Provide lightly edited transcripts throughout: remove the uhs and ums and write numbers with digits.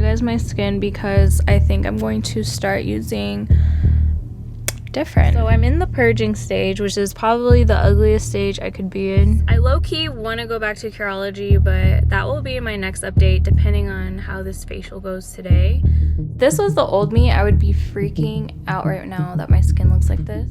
you guys my skin because I think I'm going to start using different. So I'm in the purging stage, which is probably the ugliest stage I could be in. I low-key want to go back to Curology, but that will be my next update depending on how this facial goes today. If this was the old me, I would be freaking out right now that my skin looks like this.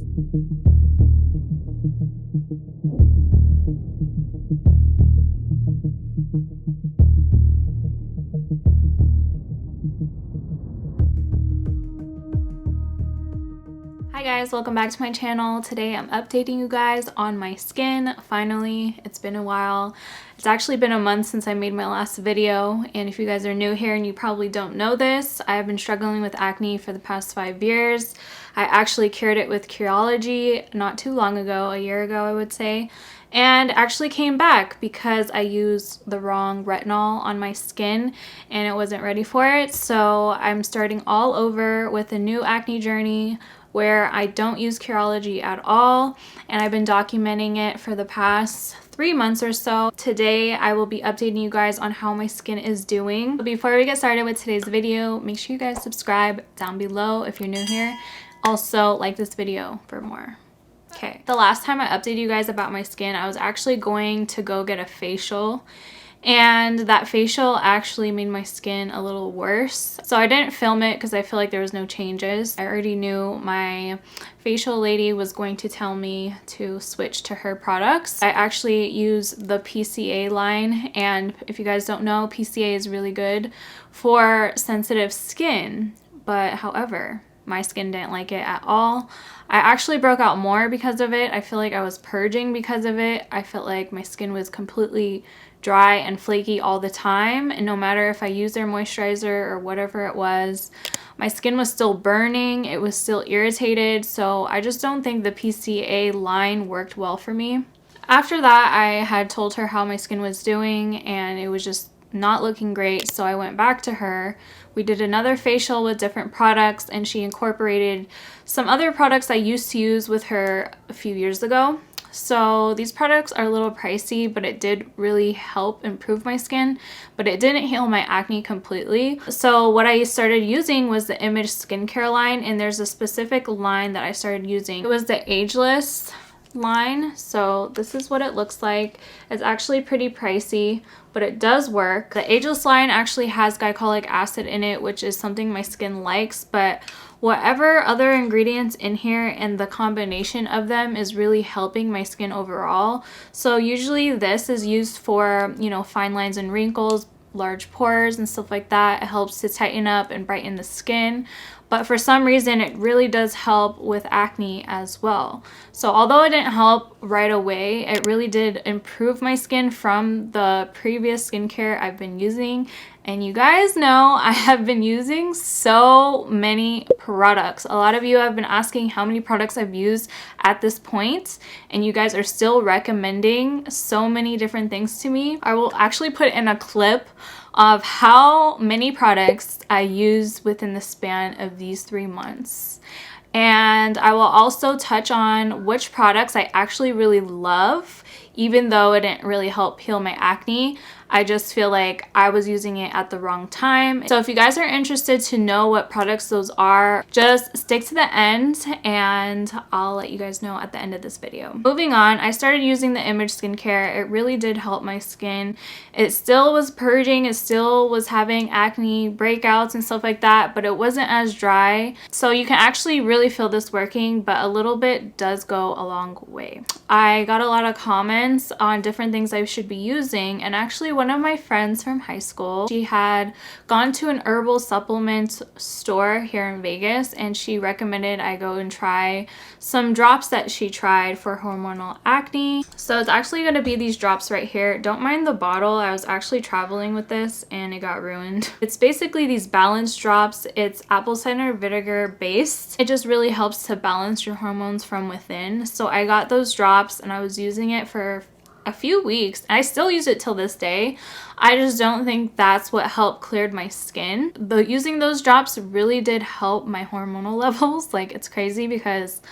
Hi guys, welcome back to my channel. Today I'm updating you guys on my skin. Finally, it's been a while. It's actually been a month since I made my last video, and if you guys are new here and you probably don't know this, I have been struggling with acne for the past 5 years. I actually cured it with Curology not too long ago, a year ago I would say, and actually came back because I used the wrong retinol on my skin and it wasn't ready for it. So I'm starting all over with a new acne journey where I don't use Curology at all, and I've been documenting it for the past 3 months or so. Today I will be updating you guys on how my skin is doing. But before we get started with today's video, make sure you guys subscribe down below if you're new here. Also like this video for more. Okay, the last time I updated you guys about my skin, I was actually going to go get a facial, and that facial actually made my skin a little worse. So I didn't film it because I feel like there was no changes. I already knew my facial lady was going to tell me to switch to her products. I actually use the PCA line, and if you guys don't know, PCA is really good for sensitive skin, but however, my skin didn't like it at all. I actually broke out more because of it. I feel like I was purging because of it. I felt like my skin was completely dry and flaky all the time, and no matter if I used their moisturizer or whatever it was, my skin was still burning, it was still irritated. So I just don't think the PCA line worked well for me. After that, I had told her how my skin was doing and it was just not looking great, so I went back to her. We did another facial with different products, and she incorporated some other products I used to use with her a few years ago. So these products are a little pricey, but it did really help improve my skin, but it didn't heal my acne completely. So what I started using was the Image skincare line, and there's a specific line that I started using. It was the Ageless line. So this is what it looks like. It's actually pretty pricey, but it does work. The Ageless line actually has glycolic acid in it, which is something my skin likes, but whatever other ingredients in here and the combination of them is really helping my skin overall. So usually this is used for, you know, fine lines and wrinkles, large pores and stuff like that. It helps to tighten up and brighten the skin, but for some reason it really does help with acne as well. So although it didn't help right away, it really did improve my skin from the previous skincare I've been using. And you guys know I have been using so many products. A lot of you have been asking how many products I've used at this point, and you guys are still recommending so many different things to me. I will actually put in a clip of how many products I used within the span of these 3 months. And I will also touch on which products I actually really love, even though it didn't really help heal my acne. I just feel like I was using it at the wrong time. So if you guys are interested to know what products those are, just stick to the end and I'll let you guys know at the end of this video. Moving on, I started using the Image skincare. It really did help my skin. It still was purging, it still was having acne breakouts and stuff like that, but it wasn't as dry. So you can actually really feel this working, but a little bit does go a long way. I got a lot of comments on different things I should be using, and actually one of my friends from high school, she had gone to an herbal supplement store here in Vegas, and she recommended I go and try some drops that she tried for hormonal acne. So it's actually going to be these drops right here. Don't mind the bottle. I was actually traveling with this and it got ruined. It's basically these balance drops. It's apple cider vinegar based. It just really helps to balance your hormones from within. So I got those drops and I was using it for a few weeks. I still use it till this day. I just don't think that's what helped cleared my skin. But using those drops really did help my hormonal levels. Like, it's crazy because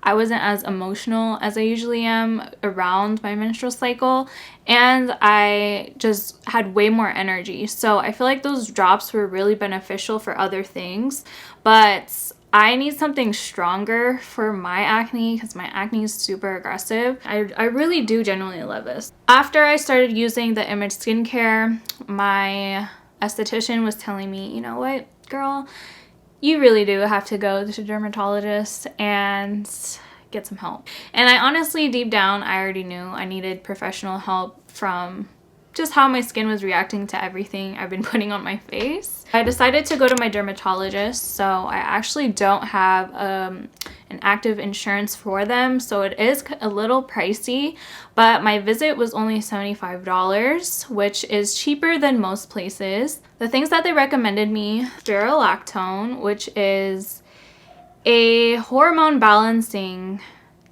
I wasn't as emotional as I usually am around my menstrual cycle, and I just had way more energy. So I feel like those drops were really beneficial for other things, but I need something stronger for my acne because my acne is super aggressive. I really do genuinely love this. After I started using the Image skincare, my esthetician was telling me, you know what, girl, you really do have to go to a dermatologist and get some help. And I honestly, deep down, I already knew I needed professional help from just how my skin was reacting to everything I've been putting on my face. I decided to go to my dermatologist, so I actually don't have an active insurance for them, so it is a little pricey, but my visit was only $75, which is cheaper than most places. The things that they recommended me: Spironolactone, which is a hormone balancing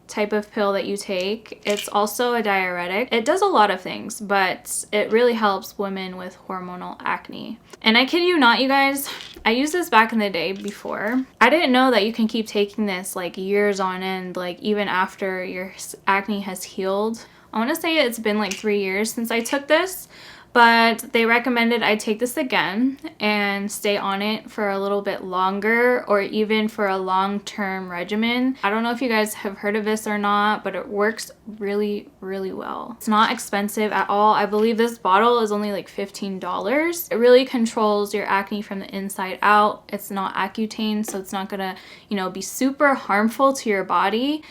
type of pill that you take. It's also a diuretic. It does a lot of things, but it really helps women with hormonal acne. And I kid you not, you guys, I used this back in the day before. I didn't know that you can keep taking this like years on end, like even after your acne has healed. I want to say it's been like 3 years since I took this, but they recommended I take this again and stay on it for a little bit longer, or even for a long-term regimen. I don't know if you guys have heard of this or not, but it works really, really well. It's not expensive at all. I believe this bottle is only like $15. It really controls your acne from the inside out. It's not Accutane, so it's not gonna, be super harmful to your body.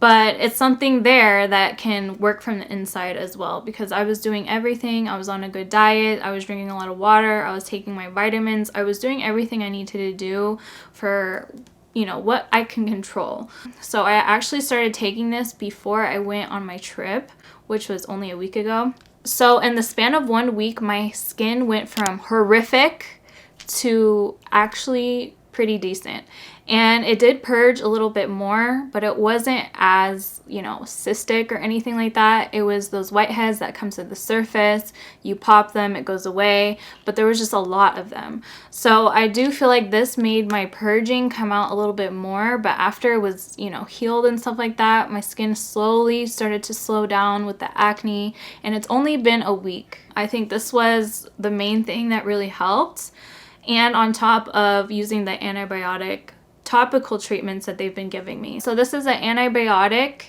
But it's something there that can work from the inside as well, because I was doing everything. I was on a good diet. I was drinking a lot of water. I was taking my vitamins. I was doing everything I needed to do for, what I can control. So I actually started taking this before I went on my trip, which was only a week ago. So in the span of 1 week, my skin went from horrific to actually pretty decent. And it did purge a little bit more, but it wasn't as, cystic or anything like that. It was those whiteheads that come to the surface. You pop them, it goes away, but there was just a lot of them. So I do feel like this made my purging come out a little bit more, but after it was, healed and stuff like that, my skin slowly started to slow down with the acne, and it's only been a week. I think this was the main thing that really helped. And on top of using the antibiotic topical treatments that they've been giving me. So this is an antibiotic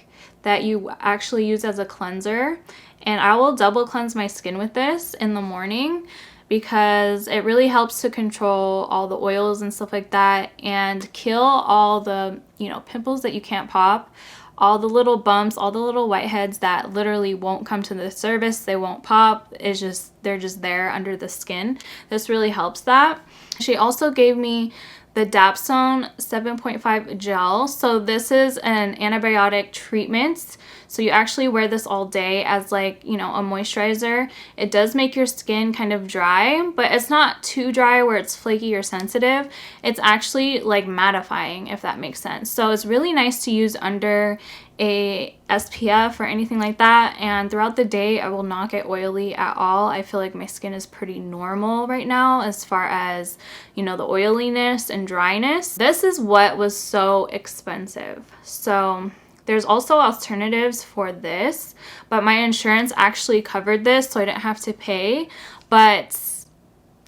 that you actually use as a cleanser, and I will double cleanse my skin with this in the morning because it really helps to control all the oils and stuff like that and kill all the, pimples that you can't pop, all the little bumps, all the little whiteheads that literally won't come to the surface. They won't pop. They're just there under the skin. This really helps that. She also gave me the Dapsone 7.5 gel. So this is an antibiotic treatment. So you actually wear this all day as like, a moisturizer. It does make your skin kind of dry, but it's not too dry where it's flaky or sensitive. It's actually like mattifying, if that makes sense. So it's really nice to use under a SPF or anything like that, and throughout the day I will not get oily at all. I feel like my skin is pretty normal right now as far as, the oiliness and dryness. This is what was so expensive. So there's also alternatives for this, but my insurance actually covered this, so I didn't have to pay. But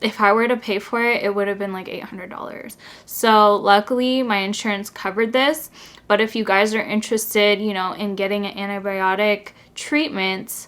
if I were to pay for it, it would have been like $800. So luckily my insurance covered this. But if you guys are interested, in getting an antibiotic treatment,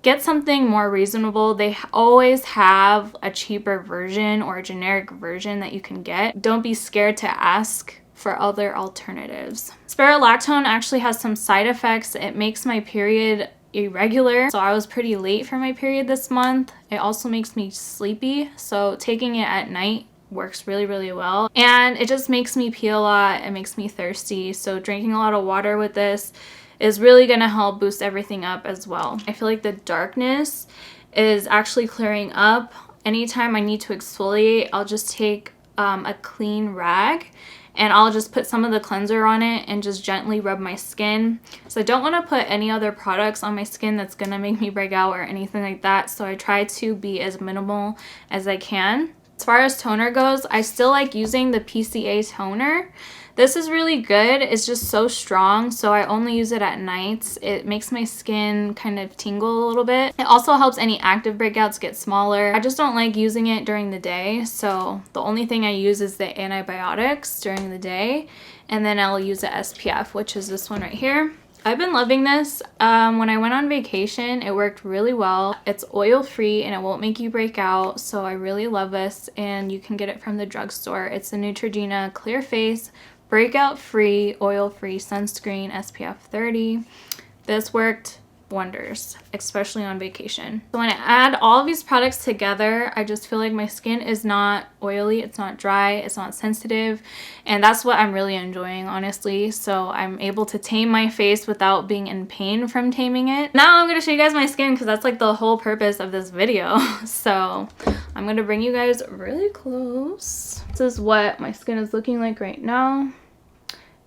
get something more reasonable. They always have a cheaper version or a generic version that you can get. Don't be scared to ask for other alternatives. Spironolactone actually has some side effects. It makes my period irregular, so I was pretty late for my period this month. It also makes me sleepy, so taking it at night works really, really well. And it just makes me pee a lot. It makes me thirsty, so drinking a lot of water with this is really gonna help boost everything up as well. I feel like the darkness is actually clearing up. Anytime I need to exfoliate, I'll just take a clean rag and I'll just put some of the cleanser on it and just gently rub my skin. So I don't want to put any other products on my skin that's gonna make me break out or anything like that, so I try to be as minimal as I can. As far as toner goes, I still like using the PCA toner. This is really good. It's just so strong, so I only use it at nights. It makes my skin kind of tingle a little bit. It also helps any active breakouts get smaller. I just don't like using it during the day, so the only thing I use is the antibiotics during the day, and then I'll use the SPF, which is this one right here. I've been loving this. When I went on vacation, it worked really well. It's oil-free and it won't make you break out, so I really love this, and you can get it from the drugstore. It's the Neutrogena Clear Face Breakout-Free Oil-Free Sunscreen SPF 30. This worked wonders, especially on vacation. So when I add all of these products together, I just feel like my skin is not oily, it's not dry, it's not sensitive, and that's what I'm really enjoying, honestly. So I'm able to tame my face without being in pain from taming it. Now I'm going to show you guys my skin because that's like the whole purpose of this video. So I'm going to bring you guys really close. This is what my skin is looking like right now.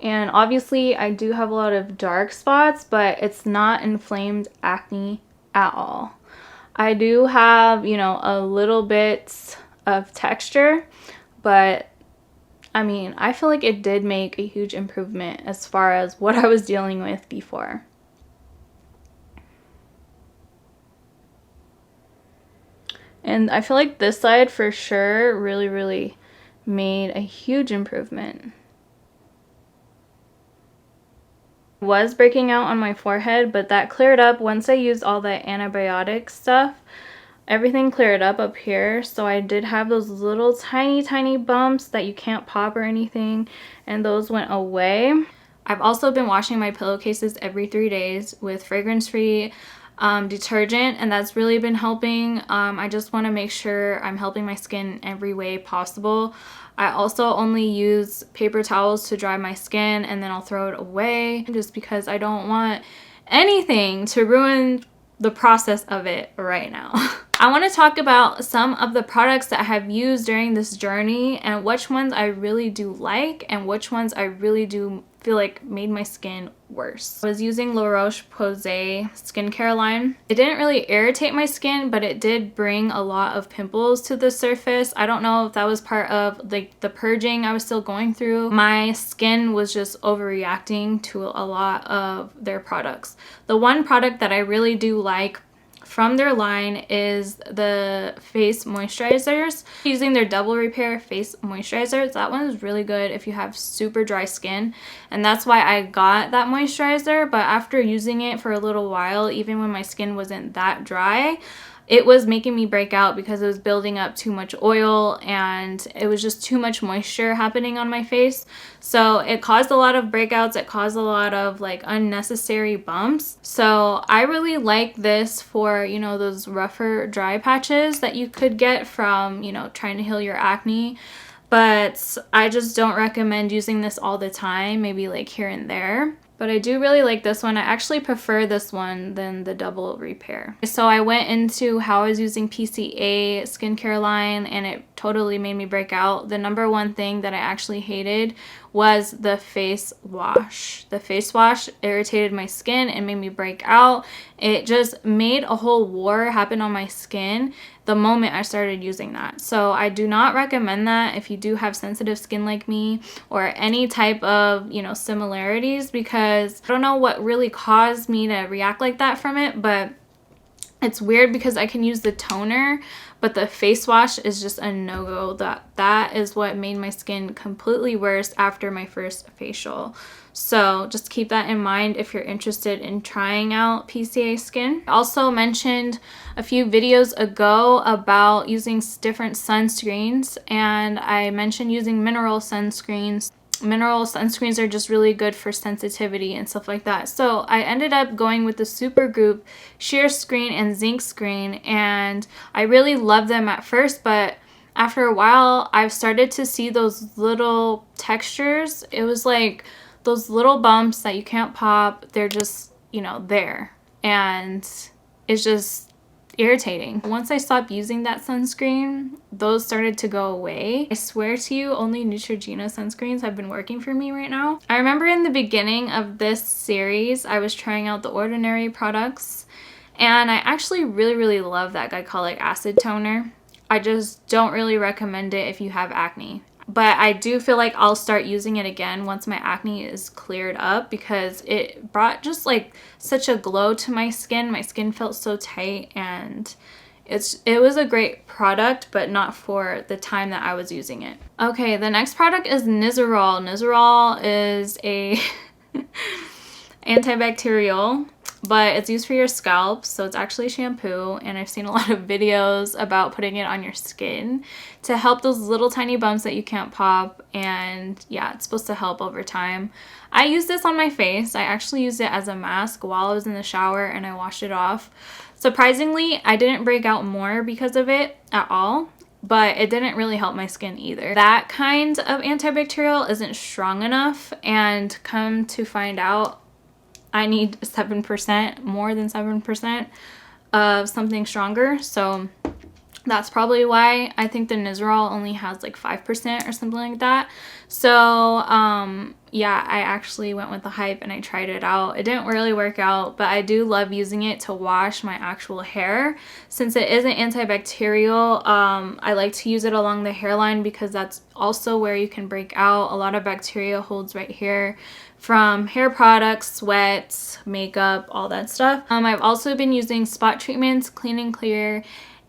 And obviously I do have a lot of dark spots, but it's not inflamed acne at all. I do have, you know, a little bit of texture, but I mean, I feel like it did make a huge improvement as far as what I was dealing with before. And I feel like this side for sure really made a huge improvement. Was breaking out on my forehead, but that cleared up once I used all the antibiotic stuff. Everything cleared up here, so I did have those little tiny bumps that you can't pop or anything, and those went away. I've also been washing my pillowcases every 3 days with fragrance-free detergent, and that's really been helping. I just want to make sure I'm helping my skin in every way possible. I also only use paper towels to dry my skin, and then I'll throw it away just because I don't want anything to ruin the process of it right now. I want to talk about some of the products that I have used during this journey and which ones I really do like and which ones I really do feel like made my skin worse. I was using La Roche-Posay skincare line. It didn't really irritate my skin, but it did bring a lot of pimples to the surface. I don't know if that was part of like the purging I was still going through. My skin was just overreacting to a lot of their products. The one product that I really do like from their line is the face moisturizers. Using their double repair face moisturizers, that one is really good if you have super dry skin, and that's why I got that moisturizer. But after using it for a little while, even when my skin wasn't that dry, it was making me break out because it was building up too much oil and it was just too much moisture happening on my face. So it caused a lot of breakouts. It caused a lot of like unnecessary bumps. So I really like this for, you know, those rougher dry patches that you could get from, you know, trying to heal your acne. But I just don't recommend using this all the time, maybe like here and there. But I do really like this one. I actually prefer this one than the double repair. So I went into how I was using PCA skincare line, and it totally made me break out. The number one thing that I actually hated was the face wash. The face wash irritated my skin and made me break out. It just made a whole war happen on my skin the moment I started using that. So I do not recommend that if you do have sensitive skin like me or any type of, you know, similarities, because I don't know what really caused me to react like that from it, but it's weird because I can use the toner, but the face wash is just a no-go. That is what made my skin completely worse after my first facial. So just keep that in mind if you're interested in trying out PCA skin. I also mentioned a few videos ago about using different sunscreens, and I mentioned using mineral sunscreens. Mineral sunscreens are just really good for sensitivity and stuff like that. So I ended up going with the Supergoop Sheer Screen and Zinc Screen, and I really loved them at first, but after a while I've started to see those little textures. It was like those little bumps that you can't pop. They're just, you know, there, and it's just irritating. Once I stopped using that sunscreen, those started to go away. I swear to you, only Neutrogena sunscreens have been working for me right now. I remember in the beginning of this series, I was trying out the Ordinary products, and I actually really love that glycolic acid toner. I just don't really recommend it if you have acne. But I do feel like I'll start using it again once my acne is cleared up, because it brought just like such a glow to my skin. My skin felt so tight, and it was a great product, but not for the time that I was using it. Okay, the next product is Nizoral. Nizoral is a antibacterial, but it's used for your scalp, so it's actually shampoo, and I've seen a lot of videos about putting it on your skin to help those little tiny bumps that you can't pop, and yeah, it's supposed to help over time. I used this on my face. I actually used it as a mask while I was in the shower, and I washed it off. Surprisingly, I didn't break out more because of it at all, but it didn't really help my skin either. That kind of antibacterial isn't strong enough, and come to find out, I need 7%, more than 7% of something stronger. So that's probably why I think the Nizoral only has like 5% or something like that. So yeah, I actually went with the hype and I tried it out. It didn't really work out, but I do love using it to wash my actual hair. Since it is an antibacterial, I like to use it along the hairline, because that's also where you can break out. A lot of bacteria holds right here from hair products, sweat, makeup, all that stuff. I've also been using spot treatments, Clean and Clear,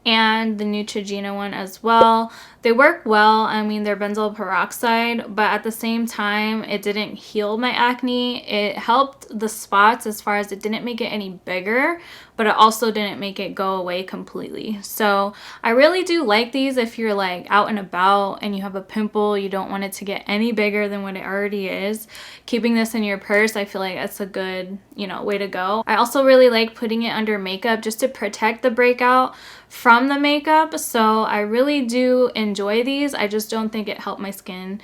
and the Neutrogena one as well. They work well. I mean, they're benzoyl peroxide, but at the same time, it didn't heal my acne. It helped the spots as far as it didn't make it any bigger, but it also didn't make it go away completely. So I really do like these if you're like out and about and you have a pimple, you don't want it to get any bigger than what it already is. Keeping this in your purse, I feel like that's a good, way to go. I also really like putting it under makeup just to protect the breakout from the makeup. So I really do enjoy these. I just don't think it helped my skin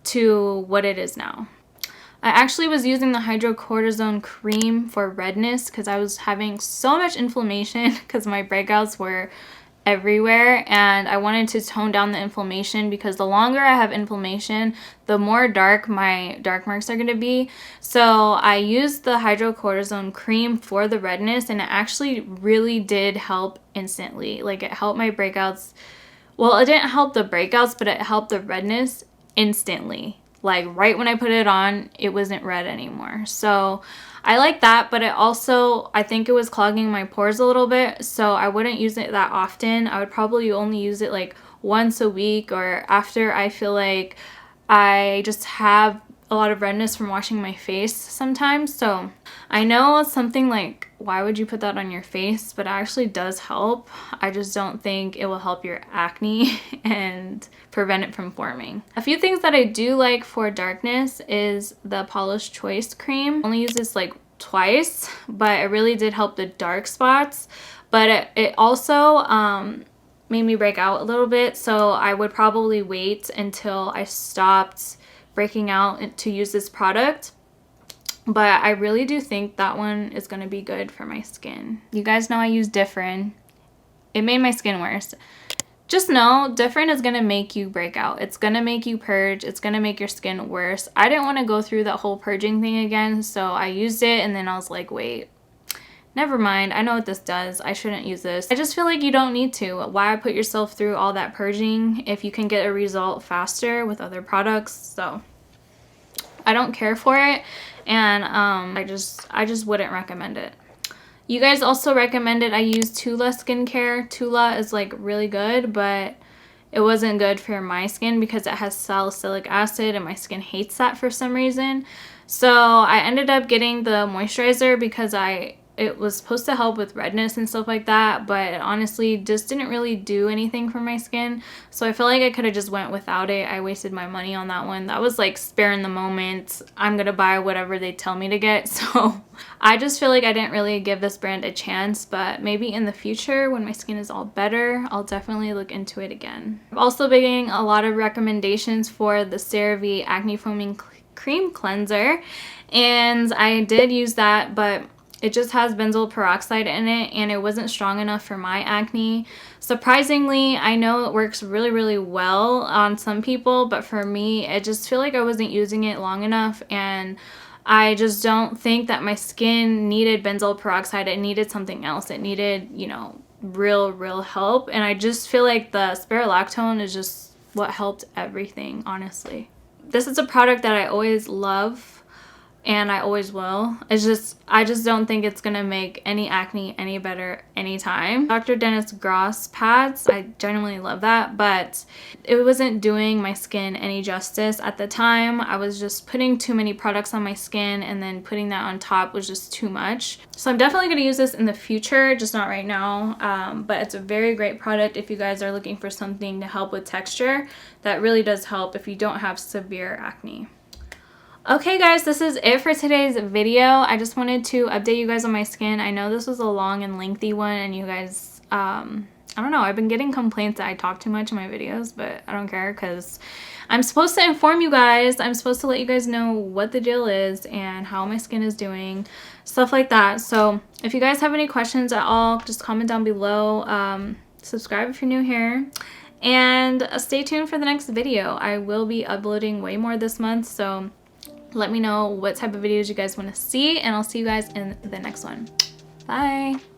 to what it is now. I actually was using the hydrocortisone cream for redness because I was having so much inflammation because my breakouts were everywhere, and I wanted to tone down the inflammation, because the longer I have inflammation, the more dark my dark marks are going to be. So I used the hydrocortisone cream for the redness, and it actually really did help instantly. Like, it helped my breakouts. Well, it didn't help the breakouts, but it helped the redness instantly. Like, right when I put it on, it wasn't red anymore. So I like that, but it also, I think it was clogging my pores a little bit, so I wouldn't use it that often. I would probably only use it like once a week, or after I feel like I just have a lot of redness from washing my face sometimes. So I know it's something like, why would you put that on your face? But it actually does help. I just don't think it will help your acne and prevent it from forming. A few things that I do like for darkness is the Polish Choice cream. I only use this like twice, but it really did help the dark spots. But it also made me break out a little bit, so I would probably wait until I stopped breaking out to use this product. But I really do think that one is going to be good for my skin. You guys know I use Differin. It made my skin worse. Just know Differin is going to make you break out. It's going to make you purge. It's going to make your skin worse. I didn't want to go through that whole purging thing again, so I used it, and then I was like, wait, never mind. I know what this does. I shouldn't use this. I just feel like you don't need to. Why put yourself through all that purging if you can get a result faster with other products? So I don't care for it, and I just wouldn't recommend it. You guys also recommended I use Tula skincare. Tula is like really good, but it wasn't good for my skin because it has salicylic acid, and my skin hates that for some reason. So I ended up getting the moisturizer because it was supposed to help with redness and stuff like that, but it honestly just didn't really do anything for my skin. So I feel like I could have just went without it. I wasted my money on that one. That was like spare in the moment. I'm gonna buy whatever they tell me to get. So I just feel like I didn't really give this brand a chance, but maybe in the future when my skin is all better, I'll definitely look into it again. I've also been getting a lot of recommendations for the CeraVe Acne Foaming Cream Cleanser, and I did use that, but it just has benzoyl peroxide in it, and it wasn't strong enough for my acne. Surprisingly, I know it works really, really well on some people, but for me, I just feel like I wasn't using it long enough, and I just don't think that my skin needed benzoyl peroxide. It needed something else. It needed, real help, and I just feel like the Spironolactone is just what helped everything, honestly. This is a product that I always love and I always will. I just don't think it's gonna make any acne any better anytime. Dr. Dennis Gross pads, I genuinely love that, but it wasn't doing my skin any justice at the time. I was just putting too many products on my skin, and then putting that on top was just too much. So I'm definitely gonna use this in the future, just not right now. But it's a very great product if you guys are looking for something to help with texture. That really does help if you don't have severe acne. Okay guys, this is it for today's video. I just wanted to update you guys on my skin. I know this was a long and lengthy one, and you guys, I don't know, I've been getting complaints that I talk too much in my videos, but I don't care because I'm supposed to inform you guys. I'm supposed to let you guys know what the deal is and how my skin is doing, stuff like that. So if you guys have any questions at all, just comment down below. Subscribe if you're new here. And stay tuned for the next video. I will be uploading way more this month, so let me know what type of videos you guys want to see, and I'll see you guys in the next one. Bye!